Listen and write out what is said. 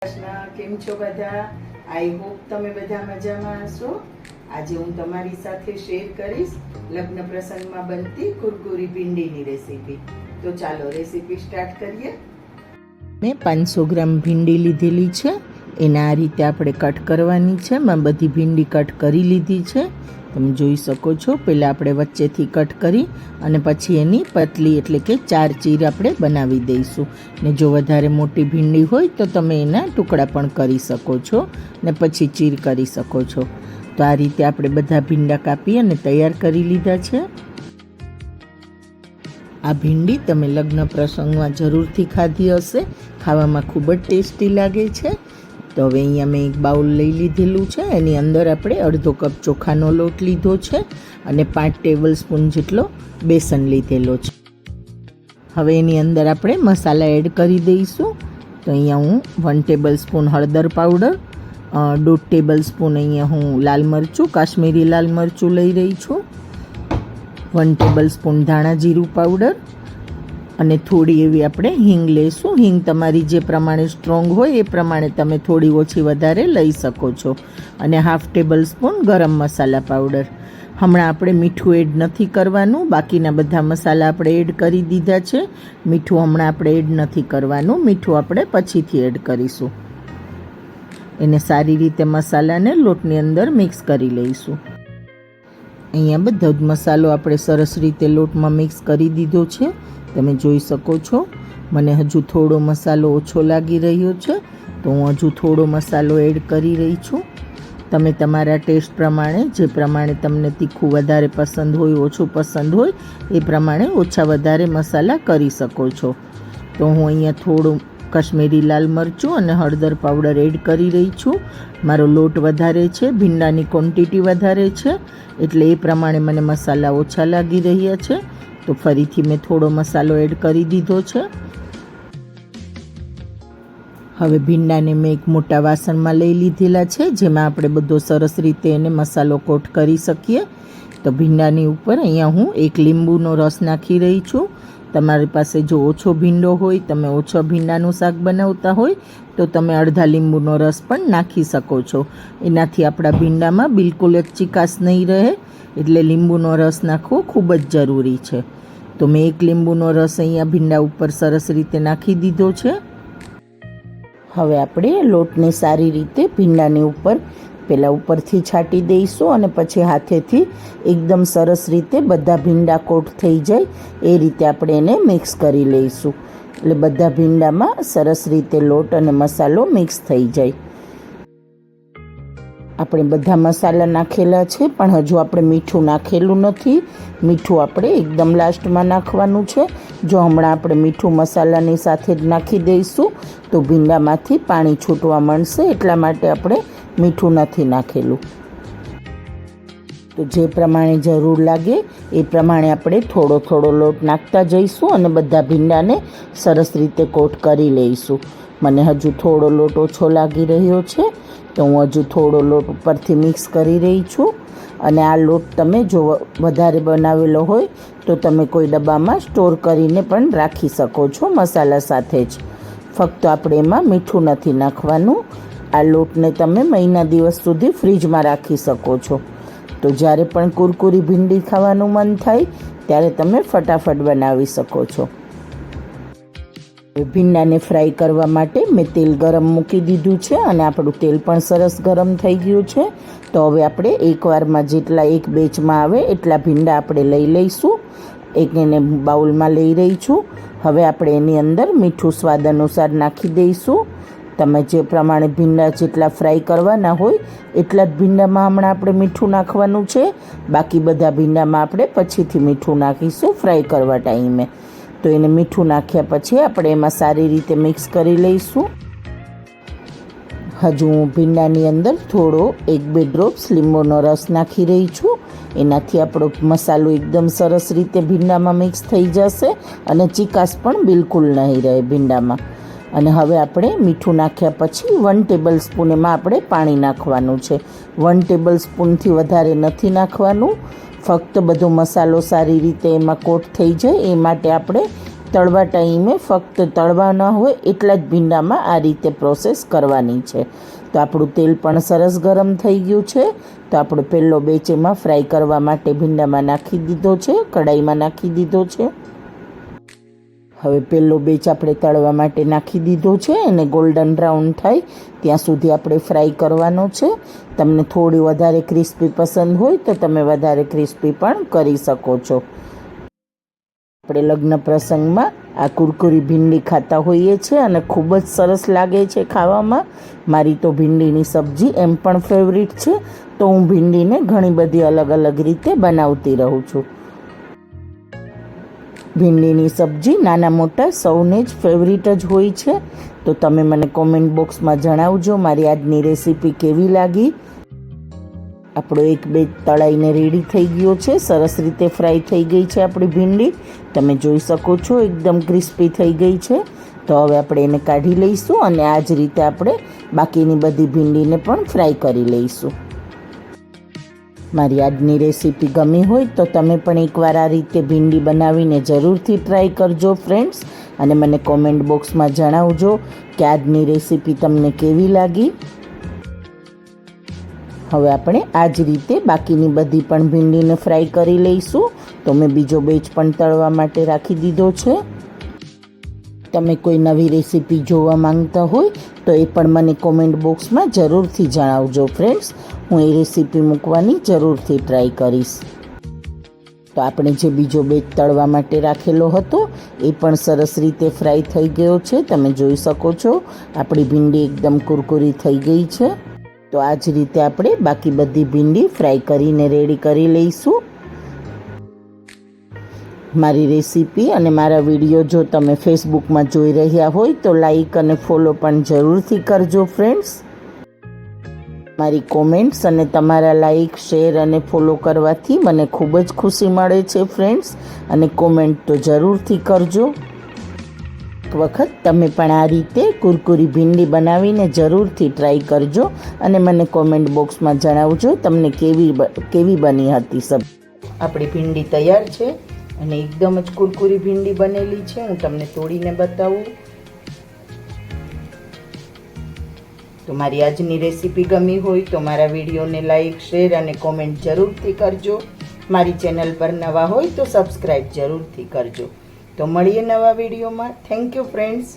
કેમ છો બધા? આઈ હોપ તમે બધા મજામાં હશો. આજે હું તમારી સાથે શેર કરીશ લગ્ન પ્રસંગમાં બનતી કુરકુરી ભીંડીની રેસીપી. તો ચાલો રેસીપી સ્ટાર્ટ કરીએ. મેં 500 ગ્રામ ભીંડી લીધેલી છે. એને આ રીતે આપણે કટ કરવાની છે. મેં બધી ભીંડી કટ કરી લીધી છે. તમે જોઈ શકો છો. પહેલાં આપણે વચ્ચેથી કટ કરી અને પછી એની પતલી એટલે કે 4 ચીર આપણે બનાવી દઈશું. ને જો વધારે મોટી ભીંડી હોય તો તમે એના ટુકડા પણ કરી શકો છો ને પછી ચીર કરી શકો છો. તો આ રીતે આપણે બધા ભીંડા કાપી અને તૈયાર કરી લીધા છે. આ ભીંડી તમે લગ્ન પ્રસંગમાં જરૂરથી ખાધી હશે. ખાવામાં ખૂબ જ ટેસ્ટી લાગે છે. તો હવે અહીંયા મેં એક બાઉલ લઈ લીધેલું છે. એની અંદર આપણે અડધો કપ ચોખાનો લોટ લીધો છે અને 5 ટેબલ સ્પૂન જેટલો બેસન લીધેલો છે. હવે એની અંદર આપણે મસાલા એડ કરી દઈશું. તો અહીંયા હું 1 ટેબલ સ્પૂન હળદર પાવડર, 1.5 ટેબલ સ્પૂન અહીંયા હું લાલ મરચું, કાશ્મીરી લાલ મરચું લઈ રહી છું, 1 ટેબલ સ્પૂન ધાણા જીરું પાવડર અને થોડી એવી આપણે હિંગ લઈશું. હિંગ તમારી જે પ્રમાણે સ્ટ્રોંગ હોય એ પ્રમાણે તમે થોડી ઓછી વધારે લઈ શકો છો. અને 1/2 ટેબલ સ્પૂન ગરમ મસાલા પાવડર. હમણાં આપણે મીઠું એડ નથી કરવાનું. બાકીના બધા મસાલા આપણે એડ કરી દીધા છે. મીઠું હમણાં આપણે એડ નથી કરવાનું. મીઠું આપણે પછીથી એડ કરીશું. એને સારી રીતે મસાલાને લોટની અંદર મિક્સ કરી લઈશું. અહીંયા બધો જ મસાલો આપણે સરસ રીતે લોટમાં મિક્સ કરી દીધો છે. તમે જોઈ શકો છો. મને હજુ થોડો મસાલો ઓછો લાગી રહ્યો છે તો હું હજુ થોડો મસાલો એડ કરી રહી છું. તમે તમારા ટેસ્ટ પ્રમાણે, જે પ્રમાણે તમને તીખું વધારે પસંદ હોય, ઓછું પસંદ હોય એ પ્રમાણે ઓછા વધારે મસાલા કરી શકો છો. તો હું અહીંયા થોડું કાશ્મીરી લાલ મરચું અને હળદર પાવડર એડ કરી રહી છું. મારો લોટ વધારે છે, ભીંડાની ક્વોન્ટિટી વધારે છે એટલે એ પ્રમાણે મને મસાલા ઓછા લાગી રહ્યા છે. તો ફરીથી મેં થોડો મસાલો એડ કરી દીધો છે. હવે ભીંડાને મેં એક મોટા વાસણમાં લઈ લીધેલા છે જેમાં આપણે બધો સરસ રીતે એને મસાલો કોટ કરી શકીએ. તો ભીંડાની ઉપર અહીંયા હું 1 લીંબુનો રસ નાખી રહી છું. તમારી પાસે જો ઓછો ભીંડો હોય, તમે ઓછો ભીંડાનું શાક બનાવતા હોય તો તમે અડધા લીંબુનો રસ પણ નાખી શકો છો. એનાથી આપણા ભીંડામાં બિલકુલ જ ચીકાશ નહીં રહે એટલે લીંબુનો રસ નાખવો ખૂબ જ જરૂરી છે. તો મેં 1 લીંબુનો રસ અહીંયા ભીંડા ઉપર સરસ રીતે નાખી દીધો છે. હવે આપણે લોટને સારી રીતે ભીંડાની ઉપર પહેલાં ઉપરથી છાંટી દઈશું અને પછી હાથેથી એકદમ સરસ રીતે બધા ભીંડા કોટ થઈ જાય એ રીતે આપણે એને મિક્સ કરી લઈશું. એટલે બધા ભીંડામાં સરસ રીતે લોટ અને મસાલો મિક્સ થઈ જાય. આપણે બધા મસાલા નાખેલા છે પણ હજુ આપણે મીઠું નાખેલું નથી. મીઠું આપણે એકદમ લાસ્ટમાં નાખવાનું છે. જો હમણાં આપણે મીઠું મસાલાની સાથે જ નાખી દઈશું તો ભીંડામાંથી પાણી છૂટવા માંડશે. એટલા માટે આપણે મીઠું નથી નાખેલું. તો જે પ્રમાણે જરૂર લાગે એ પ્રમાણે આપણે થોડો થોડો લોટ નાખતા જઈશું અને બધા ભીંડાને સરસ રીતે કોટ કરી લઈશું. મને હજુ થોડો લોટ ઓછો લાગી રહ્યો છે તો હું હજુ થોડો લોટ ઉપરથી મિક્સ કરી રહી છું. અને આ લોટ તમે જો વધારે બનાવેલો હોય તો તમે કોઈ ડબ્બામાં સ્ટોર કરીને પણ રાખી શકો છો મસાલા સાથે જ. ફક્ત આપણે એમાં મીઠું નથી નાખવાનું. આ લોટને તમે મહિના દિવસ સુધી ફ્રીજમાં રાખી શકો છો. તો જ્યારે પણ કુરકુરી ભીંડી ખાવાનું મન થાય ત્યારે તમે ફટાફટ બનાવી શકો છો. ભીંડાને ફ્રાય કરવા માટે મેં તેલ ગરમ મૂકી દીધું છે અને આપણું તેલ પણ સરસ ગરમ થઈ ગયું છે. તો હવે આપણે એકવારમાં જેટલા એક બેચમાં આવે એટલા ભીંડા આપણે લઈ લઈશું. એને બાઉલમાં લઈ રહી છું. હવે આપણે એની અંદર મીઠું સ્વાદ અનુસાર નાખી દઈશું. તમે જે પ્રમાણે ભીંડા જેટલા ફ્રાય કરવાના હોય એટલા જ ભીંડામાં હમણાં આપણે મીઠું નાખવાનું છે. બાકી બધા ભીંડામાં આપણે પછીથી મીઠું નાખીશું ફ્રાય કરવા ટાઈમે. તો એને મીઠું નાખ્યા પછી આપણે એમાં સારી રીતે મિક્સ કરી લઈશું. હજુ હું ભીંડાની અંદર થોડો 1-2 ડ્રોપ્સ લીંબુનો રસ નાખી રહી છું. એનાથી આપણો મસાલો એકદમ સરસ રીતે ભીંડામાં મિક્સ થઈ જશે અને ચીકાશ પણ બિલકુલ નહીં રહે ભીંડામાં. અને હવે આપણે મીઠું નાખ્યા પછી 1 ટેબલ સ્પૂન એમાં આપણે પાણી નાખવાનું છે. 1 ટેબલ સ્પૂનથી વધારે નથી નાખવાનું. ફક્ત બધો મસાલો સારી રીતે એમાં કોટ થઈ જાય એ માટે આપણે તળવા ટાઈમે ફક્ત તળવા ન હોય એટલા જ ભીંડામાં આ રીતે પ્રોસેસ કરવાની છે. તો આપણું તેલ પણ સરસ ગરમ થઈ ગયું છે. તો આપણો પહેલો બેચ એમાં ફ્રાય કરવા માટે ભીંડામાં નાખી દીધો છે, કઢાઈમાં નાખી દીધો છે. હવે પહેલો બેચ આપણે તળવા માટે નાખી દીધો છે અને ગોલ્ડન બ્રાઉન થાય ત્યાં સુધી આપણે ફ્રાય કરવાનો છે. તમને થોડી વધારે ક્રિસ્પી પસંદ હોય તો તમે વધારે ક્રિસ્પી પણ કરી શકો છો. આપણે લગ્ન પ્રસંગમાં આ કુરકુરી ભીંડી ખાતા હોઈએ છીએ અને ખૂબ જ સરસ લાગે છે ખાવામાં. મારી તો ભીંડીની સબ્જી એમ પણ ફેવરિટ છે, તો હું ભીંડીને ઘણી બધી અલગ અલગ રીતે બનાવતી રહું છું. ભીંડીની સબ્જી નાના મોટા સૌને જ ફેવરિટ જ હોય છે. તો તમે મને કોમેન્ટ બોક્સમાં જણાવજો મારી આજની રેસીપી કેવી લાગી. આપણો એક બેચ તળાઈને રેડી થઈ ગયો છે, સરસ રીતે ફ્રાય થઈ ગઈ છે આપણી ભીંડી. તમે જોઈ શકો છો એકદમ ક્રિસ્પી થઈ ગઈ છે. તો હવે આપણે એને કાઢી લઈશું અને આ જ રીતે આપણે બાકીની બધી ભીંડીને પણ ફ્રાય કરી લઈશું. મારી આજની રેસીપી ગમી હોય તો તમે પણ એકવાર આ રીતે ભીંડી બનાવીને જરૂરથી ટ્રાય કરજો ફ્રેન્ડ્સ, અને મને કોમેન્ટ બોક્સમાં જણાવજો કે આજની રેસીપી તમને કેવી લાગી. હવે આપણે આ જ રીતે બાકીની બધી પણ ભીંડીને ફ્રાય કરી લઈશું. તો મેં બીજો બેચ પણ તળવા માટે રાખી દીધો છે. તમે કોઈ નવી રેસીપી જોવા માંગતા હોય તો એ પણ મને કોમેન્ટ બોક્સમાં જરૂરથી જણાવજો ફ્રેન્ડ્સ. હું એ રેસીપી મૂકવાની જરૂરથી ટ્રાય કરીશ. તો આપણે જે બીજો બેચ તળવા માટે રાખેલો હતો એ પણ સરસ રીતે ફ્રાય થઈ ગયો છે. તમે જોઈ શકો છો આપણી ભીંડી એકદમ કુરકુરી થઈ ગઈ છે. તો આ જ રીતે આપણે બાકી બધી ભીંડી ફ્રાય કરીને રેડી કરી લઈશું. મારી રેસીપી અને મારા વિડીયો જો તમે ફેસબુકમાં જોઈ રહ્યા હોય તો લાઈક અને ફોલો પણ જરૂરથી કરજો ફ્રેન્ડ્સ. મારી કોમેન્ટ્સ અને તમારા લાઈક, શેર અને ફોલો કરવાથી મને ખૂબ જ ખુશી મળે છે ફ્રેન્ડ્સ, અને કોમેન્ટ તો જરૂરથી કરજો. એક વખત તમે પણ આ રીતે કુરકુરી ભીંડી બનાવીને જરૂરથી ટ્રાય કરજો અને મને કોમેન્ટ બોક્સમાં જણાવજો તમને કેવી બની હતી સબ્જી. આપણી ભીંડી તૈયાર છે અને એકદમ જ કુરકુરી ભીંડી બનેલી છે. હું તમને તોડીને બતાવું. તો મારી આજની રેસીપી ગમી હોય તો મારા વિડીયોને લાઈક, શેર અને કોમેન્ટ જરૂરથી કરજો. મારી ચેનલ પર નવા હોય તો સબસ્ક્રાઈબ જરૂરથી કરજો. તો મળીએ નવા વિડીયોમાં. Thank you friends.